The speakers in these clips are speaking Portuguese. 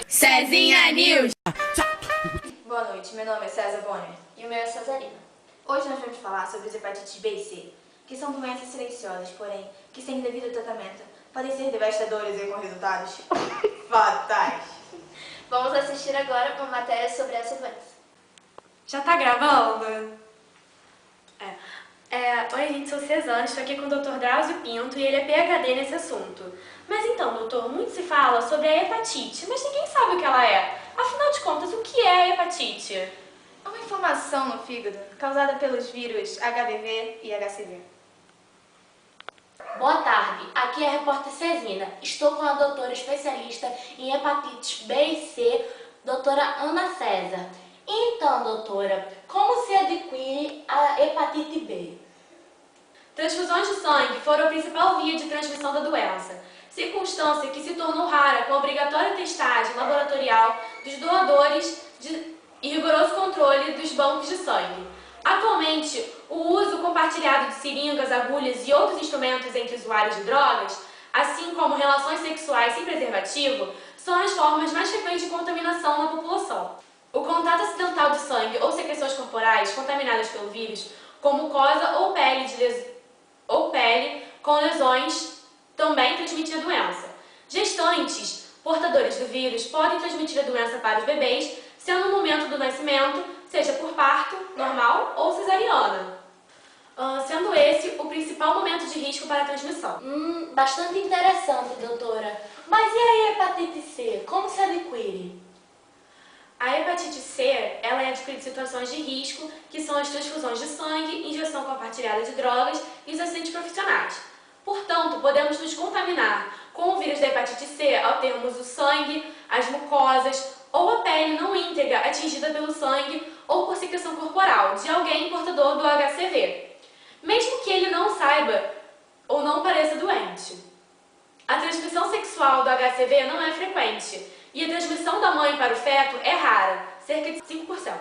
Cezinha News. Boa noite, meu nome é César Bonner. E o meu é Cesarina. Hoje nós vamos falar sobre as hepatites B e C, que são doenças silenciosas, porém, que sem devido tratamento, podem ser devastadoras e com resultados fatais. Vamos assistir agora uma matéria sobre essa doença. Já tá gravando? Oi, gente, sou Cesana, estou aqui com o Dr. Drauzio Pinto e ele é PhD nesse assunto. Mas então, doutor, muito se fala sobre a hepatite, mas ninguém sabe o que ela é. Afinal de contas, o que é a hepatite? É uma inflamação no fígado causada pelos vírus HBV e HCV. Boa tarde, aqui é a repórter Cezina. Estou com a doutora especialista em hepatites B e C, doutora Ana César. Então, doutora, como se adquire a hepatite B? Transfusões de sangue foram a principal via de transmissão da doença, circunstância que se tornou rara com a obrigatória testagem laboratorial dos doadores e rigoroso controle dos bancos de sangue. Atualmente, o uso compartilhado de seringas, agulhas e outros instrumentos entre usuários de drogas, assim como relações sexuais sem preservativo, são as formas mais frequentes de contaminação na população. O contato acidental de sangue ou secreções corporais contaminadas pelo vírus, como mucosa ou pele com lesões, também transmitem a doença. Gestantes portadores do vírus podem transmitir a doença para os bebês, sendo no momento do nascimento, seja por parto, normal ou cesariana, sendo esse o principal momento de risco para a transmissão. Bastante interessante, doutora. Mas e a hepatite C? Como se adquire? A hepatite C, ela é adquirida em situações de risco, que são as transfusões de sangue, injeção compartilhada de drogas e os acidentes profissionais. Portanto, podemos nos contaminar com o vírus da hepatite C ao termos o sangue, as mucosas ou a pele não íntegra atingida pelo sangue ou por secreção corporal de alguém portador do HCV, mesmo que ele não saiba ou não pareça doente. A transmissão sexual do HCV não é frequente e a transmissão da mãe para o feto é rara, cerca de 5%.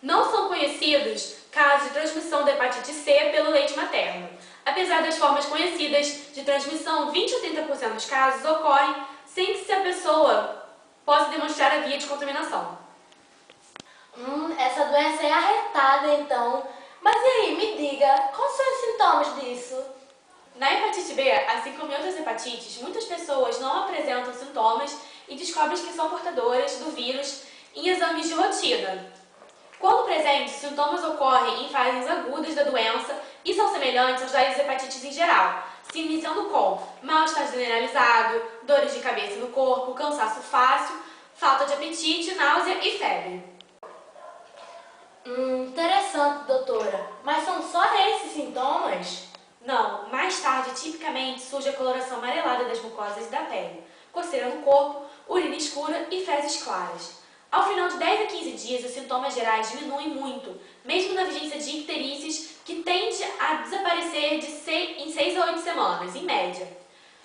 Não são conhecidos casos de transmissão da hepatite C pelo leite materno. Apesar das formas conhecidas de transmissão, 20 a 30% dos casos ocorrem sem que a pessoa possa demonstrar a via de contaminação. Essa doença é arretada, então. Mas e aí, me diga, quais são os sintomas disso? Na hepatite B, assim como em outras hepatites, muitas pessoas não apresentam sintomas e descobrem que são portadoras do vírus em exames de rotina. Quando presentes, os sintomas ocorrem em fases agudas da doença e são semelhantes aos das hepatites em geral, se iniciando com mal-estar generalizado, dores de cabeça no corpo, cansaço fácil, falta de apetite, náusea e febre. Interessante, doutora. Mas são só esses sintomas? Não, mais tarde, tipicamente, surge a coloração amarelada das mucosas e da pele, coceira no corpo, urina escura e fezes claras. Ao final de 10 a 15 dias, os sintomas gerais diminuem muito, mesmo na vigência de icterícias, que tende a desaparecer em 6 a 8 semanas, em média.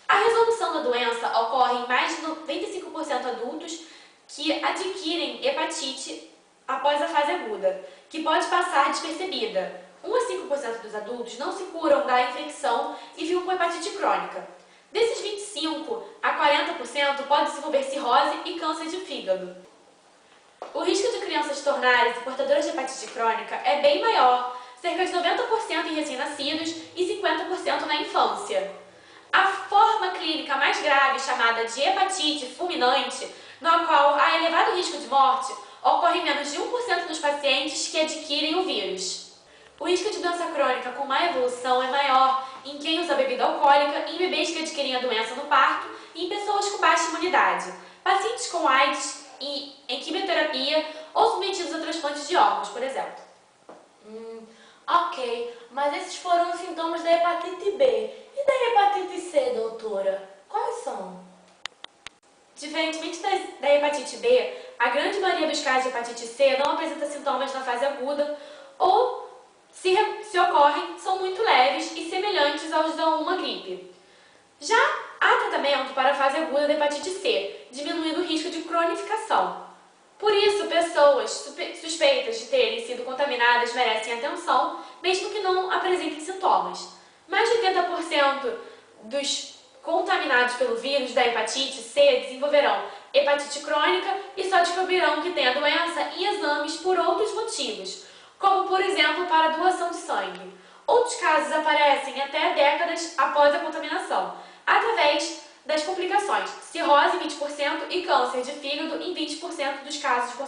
A resolução da doença ocorre em mais de 95% adultos que adquirem hepatite após a fase aguda, que pode passar despercebida. 1 a 5% dos adultos não se curam da infecção e ficam com hepatite crônica. Desses 25 a 40% pode desenvolver cirrose e câncer de fígado. O risco de crianças tornarem-se portadoras de hepatite crônica é bem maior, cerca de 90% em recém-nascidos e 50% na infância. A forma clínica mais grave, chamada de hepatite fulminante, na qual há elevado risco de morte, ocorre em menos de 1% dos pacientes que adquirem o vírus. O risco de doença crônica com má evolução é maior em quem usa bebida alcoólica, em bebês que adquirem a doença no parto e em pessoas com baixa imunidade, pacientes com AIDS e em quimioterapia ou submetidos a transplantes de órgãos, por exemplo. Ok, mas esses foram os sintomas da hepatite B. E da hepatite C, doutora? Quais são? Diferentemente da hepatite B, a grande maioria dos casos de hepatite C não apresenta sintomas na fase aguda ou, se ocorrem, são muito leves e semelhantes aos da uma gripe. Já há tratamento para a fase aguda da hepatite C, diminuindo o risco de cronificação. Por isso, pessoas suspeitas de terem sido contaminadas merecem atenção, mesmo que não apresentem sintomas. Mais de 80% dos contaminados pelo vírus da hepatite C desenvolverão hepatite crônica e só descobrirão que tem a doença em exames por outros motivos, como, por exemplo, para doação de sangue. Outros casos aparecem até décadas após a contaminação, através das complicações, cirrose 20% e câncer de fígado em 20% dos casos com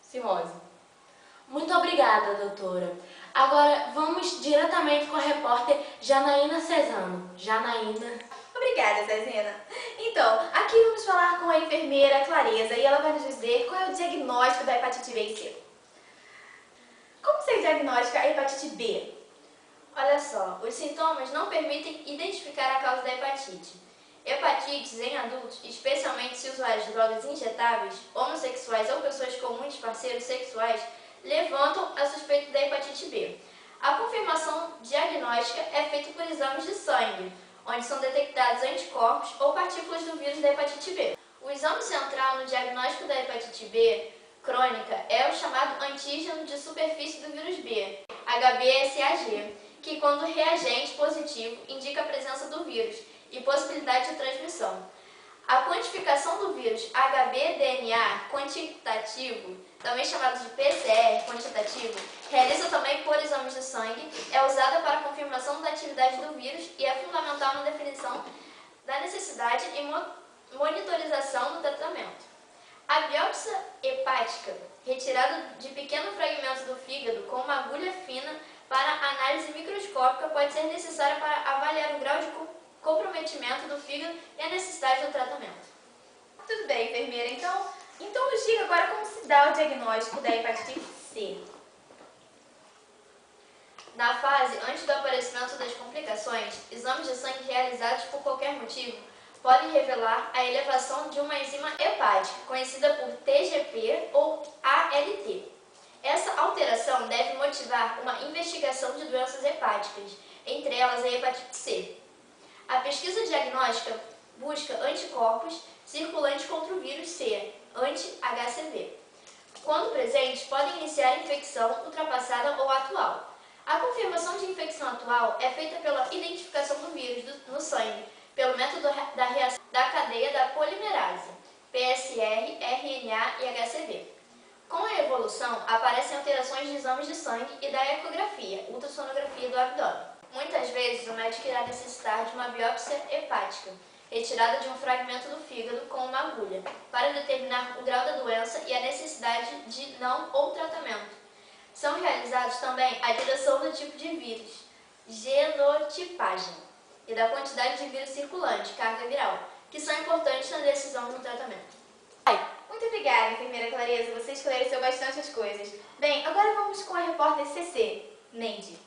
cirrose. Muito obrigada, doutora. Agora vamos diretamente com a repórter Janaína Cesano. Janaína. Obrigada, Zezina. Então, aqui vamos falar com a enfermeira Clareza e ela vai nos dizer qual é o diagnóstico da hepatite B e C. Como se diagnostica a hepatite B? Olha só, os sintomas não permitem identificar a causa da hepatite. Hepatites em adultos, especialmente se usuários de drogas injetáveis, homossexuais ou pessoas com muitos parceiros sexuais, levantam a suspeita da hepatite B. A confirmação diagnóstica é feita por exames de sangue, onde são detectados anticorpos ou partículas do vírus da hepatite B. O exame central no diagnóstico da hepatite B crônica é o chamado antígeno de superfície do vírus B, HBsAg, que quando reagente positivo indica a presença do vírus e possibilidade de transmissão. A quantificação do vírus HBdNA quantitativo, também chamado de PCR quantitativo, realiza também por exames de sangue, é usada para a confirmação da atividade do vírus e é fundamental na definição da necessidade e monitorização do tratamento. A biópsia hepática, retirada de pequeno fragmento do fígado com uma agulha fina para análise microscópica, pode ser necessária para avaliar o grau de comprometimento do fígado e a necessidade do tratamento. Tudo bem, enfermeira. Então nos diga agora como se dá o diagnóstico da hepatite C. Na fase antes do aparecimento das complicações, exames de sangue realizados por qualquer motivo podem revelar a elevação de uma enzima hepática, conhecida por TGP ou ALT. Essa alteração deve motivar uma investigação de doenças hepáticas, entre elas a hepatite C. A pesquisa diagnóstica busca anticorpos circulantes contra o vírus C, anti-HCV. Quando presentes, podem iniciar infecção ultrapassada ou atual. A confirmação de infecção atual é feita pela identificação do vírus no sangue, pelo método da reação da cadeia da polimerase, PSR, RNA e HCV. Com a evolução, aparecem alterações de exames de sangue e da ecografia, ultrassonografia do abdômen. Muitas vezes, o médico irá necessitar de uma biópsia hepática, retirada de um fragmento do fígado com uma agulha, para determinar o grau da doença e a necessidade de não ou tratamento. São realizados também a direção do tipo de vírus, genotipagem, e da quantidade de vírus circulante, carga viral, que são importantes na decisão do tratamento. Muito obrigada, enfermeira Clareza. Você esclareceu bastante as coisas. Bem, agora vamos com a repórter CC, Neide.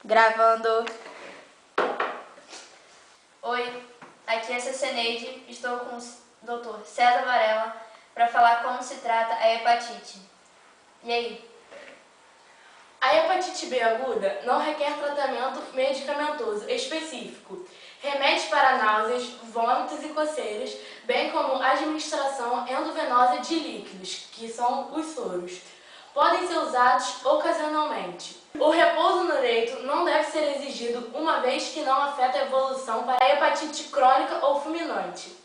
Gravando. Oi, aqui é a CC Neide, estou com o Dr. César Varela para falar como se trata a hepatite. E aí? A hepatite B aguda não requer tratamento medicamentoso específico. Remédios para náuseas, vômitos e coceiras, bem como administração endovenosa de líquidos, que são os soros, podem ser usados ocasionalmente. O repouso no leito não deve ser exigido, uma vez que não afeta a evolução para a hepatite crônica ou fulminante.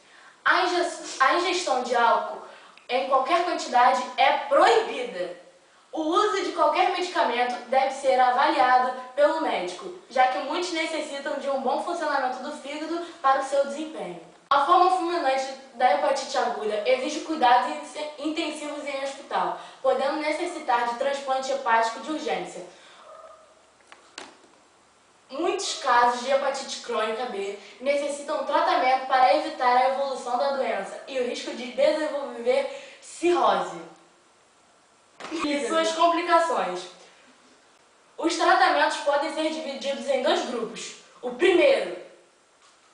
A ingestão de álcool em qualquer quantidade é proibida. O uso de qualquer medicamento deve ser avaliado pelo médico, já que muitos necessitam de um bom funcionamento do fígado para o seu desempenho. A forma fulminante da hepatite aguda exige cuidados intensivos em hospital, podendo necessitar de transplante hepático de urgência. Muitos casos de hepatite crônica B necessitam tratamento para evitar a evolução da doença e o risco de desenvolver cirrose e suas complicações. Os tratamentos podem ser divididos em dois grupos. O primeiro,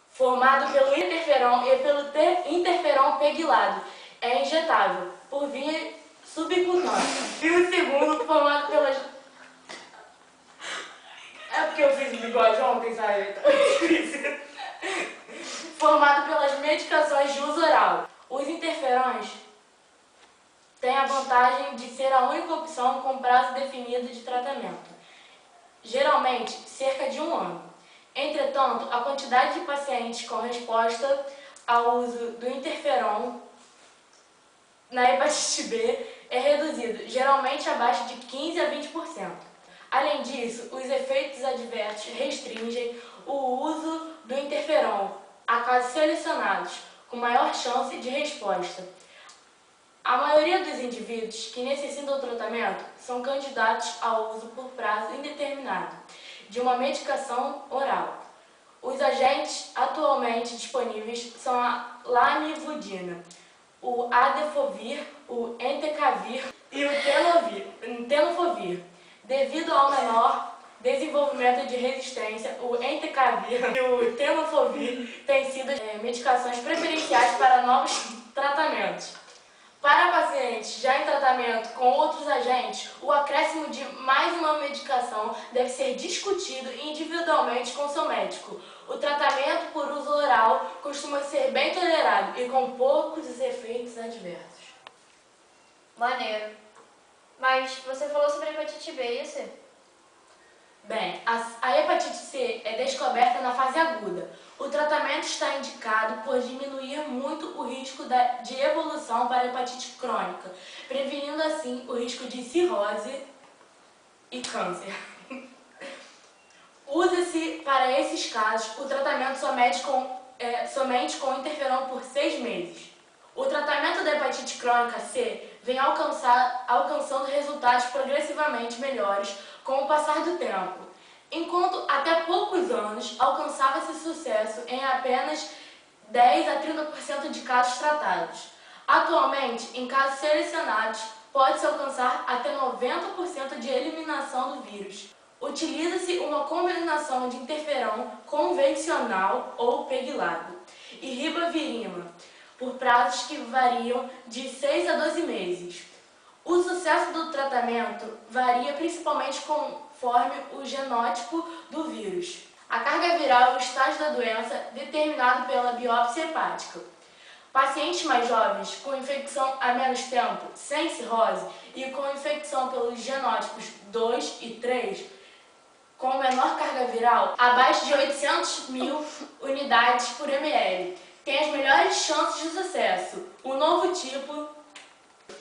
formado pelo interferon e pelo interferon pegilado, é injetável por via subcutânea. E o segundo, formado pelas... É porque eu fiz bigode ontem, sabe? Formado pelas medicações de uso oral. Os interferons têm a vantagem de ser a única opção com prazo definido de tratamento, geralmente cerca de 1 ano. Entretanto, a quantidade de pacientes com resposta ao uso do interferon na hepatite B é reduzido, geralmente abaixo de 15 a 20%. Além disso, os efeitos adversos restringem o uso do interferon a casos selecionados, com maior chance de resposta. A maioria dos indivíduos que necessitam do tratamento são candidatos ao uso por prazo indeterminado de uma medicação oral. Os agentes atualmente disponíveis são a lamivudina, o adefovir, o entecavir e o tenofovir. Devido ao menor desenvolvimento de resistência, o entecavir e o tenofovir têm sido medicações preferenciais para novos tratamentos. Para pacientes já em tratamento com outros agentes, o acréscimo de mais uma medicação deve ser discutido individualmente com seu médico. O tratamento por uso oral costuma ser bem tolerado e com poucos efeitos adversos. Maneiro. Mas você falou sobre a hepatite B e C. Bem, a hepatite C é descoberta na fase aguda. O tratamento está indicado por diminuir muito o risco de evolução para a hepatite crônica, prevenindo assim o risco de cirrose e câncer. Usa-se para esses casos o tratamento somente com interferon por 6 meses. O tratamento da hepatite crônica C vem alcançando resultados progressivamente melhores com o passar do tempo, enquanto até poucos anos alcançava-se sucesso em apenas 10 a 30% de casos tratados. Atualmente, em casos selecionados, pode-se alcançar até 90% de eliminação do vírus. Utiliza-se uma combinação de interferon convencional ou pegilado e ribavirina, por prazos que variam de 6 a 12 meses. O sucesso do tratamento varia principalmente conforme o genótipo do vírus, a carga viral e o estágio da doença determinado pela biópsia hepática. Pacientes mais jovens com infecção há menos tempo, sem cirrose e com infecção pelos genótipos 2 e 3, com menor carga viral, abaixo de 800 mil unidades por ml, tem as melhores chances de sucesso. O novo tipo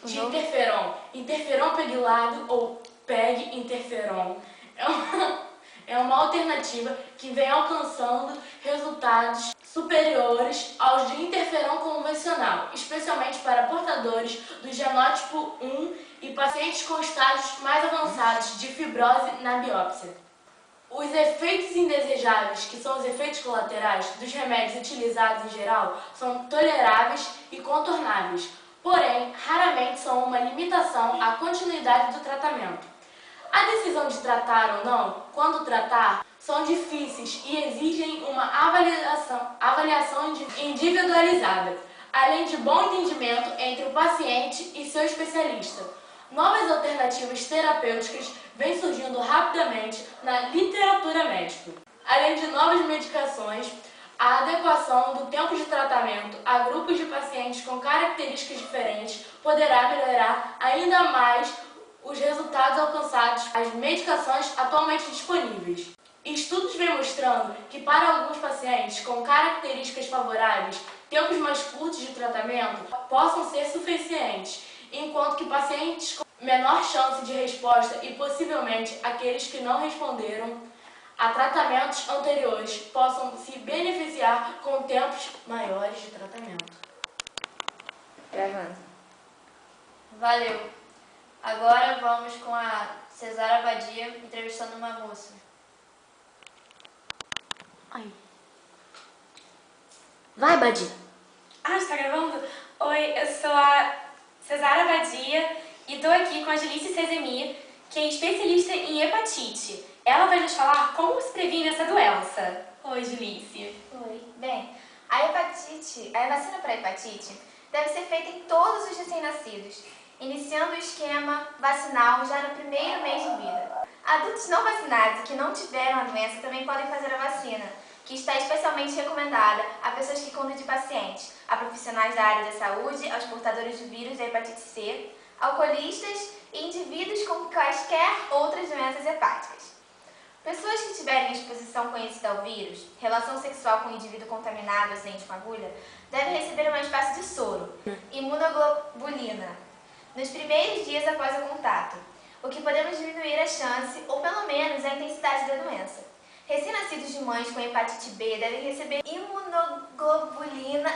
de interferon pegilado ou PEG-interferon, é uma alternativa que vem alcançando resultados superiores aos de interferon convencional, especialmente para portadores do genótipo 1 e pacientes com estágios mais avançados de fibrose na biópsia. Os efeitos indesejáveis, que são os efeitos colaterais dos remédios utilizados em geral, são toleráveis e contornáveis, porém, raramente são uma limitação à continuidade do tratamento. A decisão de tratar ou não, quando tratar, são difíceis e exigem uma avaliação individualizada, além de bom entendimento entre o paciente e seu especialista. Novas alternativas terapêuticas vêm surgindo rapidamente na literatura médica. Além de novas medicações, a adequação do tempo de tratamento a grupos de pacientes com características diferentes poderá melhorar ainda mais os resultados alcançados às medicações atualmente disponíveis. Estudos vêm mostrando que para alguns pacientes com características favoráveis, tempos mais curtos de tratamento possam ser suficientes, enquanto que pacientes com menor chance de resposta e possivelmente aqueles que não responderam a tratamentos anteriores possam se beneficiar com tempos maiores de tratamento. Gravando. Valeu. Agora vamos com a Cesara Badia entrevistando uma moça. Ai. Vai, Badia. Está gravando? Oi, eu sou a Cesara Badia e estou aqui com a Julice Cezemir, que é especialista em hepatite. Ela vai nos falar como se previne essa doença. Oi, Julice. Oi. Bem, a vacina para hepatite deve ser feita em todos os recém-nascidos, iniciando o esquema vacinal já no primeiro mês de vida. Adultos não vacinados que não tiveram a doença também podem fazer a vacina, que está especialmente recomendada a pessoas que cuidam de pacientes, a profissionais da área da saúde, aos portadores do vírus da hepatite C, alcoolistas e indivíduos com quaisquer outras doenças hepáticas. Pessoas que tiverem exposição conhecida ao vírus, relação sexual com um indivíduo contaminado acidente com agulha, devem receber uma espécie de soro, imunoglobulina, nos primeiros dias após o contato, o que podemos diminuir a chance ou pelo menos a intensidade da doença. Recém-nascidos de mães com hepatite B devem receber imunoglobulina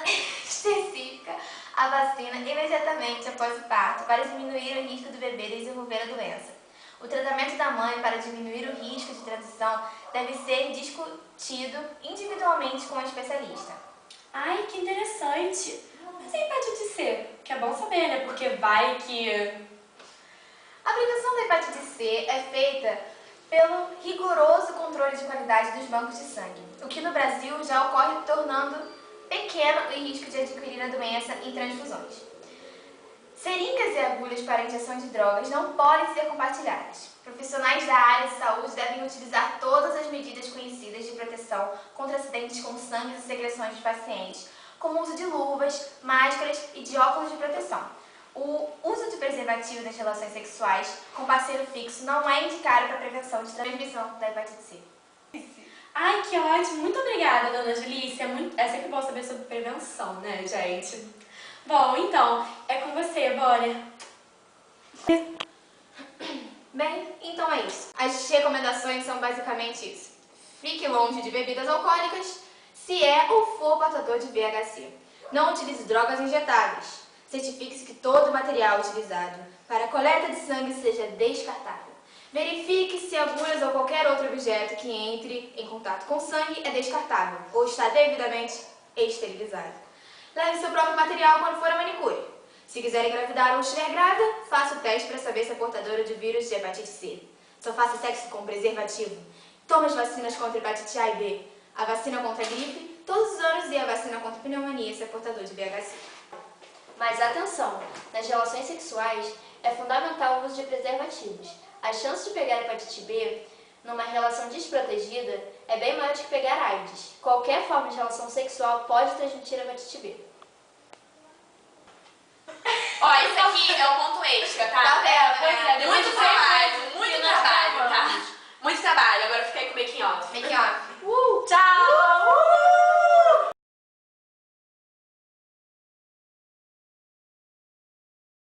específica, a vacina, imediatamente após o parto, para diminuir o risco do bebê desenvolver a doença. O tratamento da mãe para diminuir o risco de transição deve ser discutido individualmente com o especialista. Ai, que interessante. Mas a hepatite C? Que é bom saber, né? Porque vai que... A aplicação da hepatite C é feita pelo rigoroso controle de qualidade dos bancos de sangue, o que no Brasil já ocorre tornando pequeno o risco de adquirir a doença em transfusões. Seringas e agulhas para injeção de drogas não podem ser compartilhadas. Profissionais da área de saúde devem utilizar todas as medidas conhecidas de proteção contra acidentes com sangue e secreções dos pacientes, como o uso de luvas, máscaras e de óculos de proteção. O uso de preservativo nas relações sexuais com parceiro fixo não é indicado para a prevenção de transmissão da hepatite C. Ai, que ótimo. Muito obrigada, dona Julícia. É sempre bom saber sobre prevenção, né, gente? Bom, então, é com você, Bora. Bem, então é isso. As recomendações são basicamente isso. Fique longe de bebidas alcoólicas se é ou for portador de VHC. Não utilize drogas injetáveis. Certifique-se que todo o material utilizado para a coleta de sangue seja descartável. Verifique se agulhas ou qualquer outro objeto que entre em contato com sangue é descartável ou está devidamente esterilizado. Leve seu próprio material quando for a manicure. Se quiser engravidar ou estiver grávida, faça o teste para saber se é portadora de vírus de hepatite C. Só faça sexo com preservativo. Tome as vacinas contra hepatite A e B, a vacina contra a gripe, todos os anos e a vacina contra a pneumonia se é portador de VHC. Mas atenção, nas relações sexuais é fundamental o uso de preservativos. A chance de pegar hepatite B numa relação desprotegida é bem maior do que pegar AIDS. Qualquer forma de relação sexual pode transmitir hepatite B. Ó, isso aqui é o ponto extra, tá? Tá vendo, né? Muito trabalho,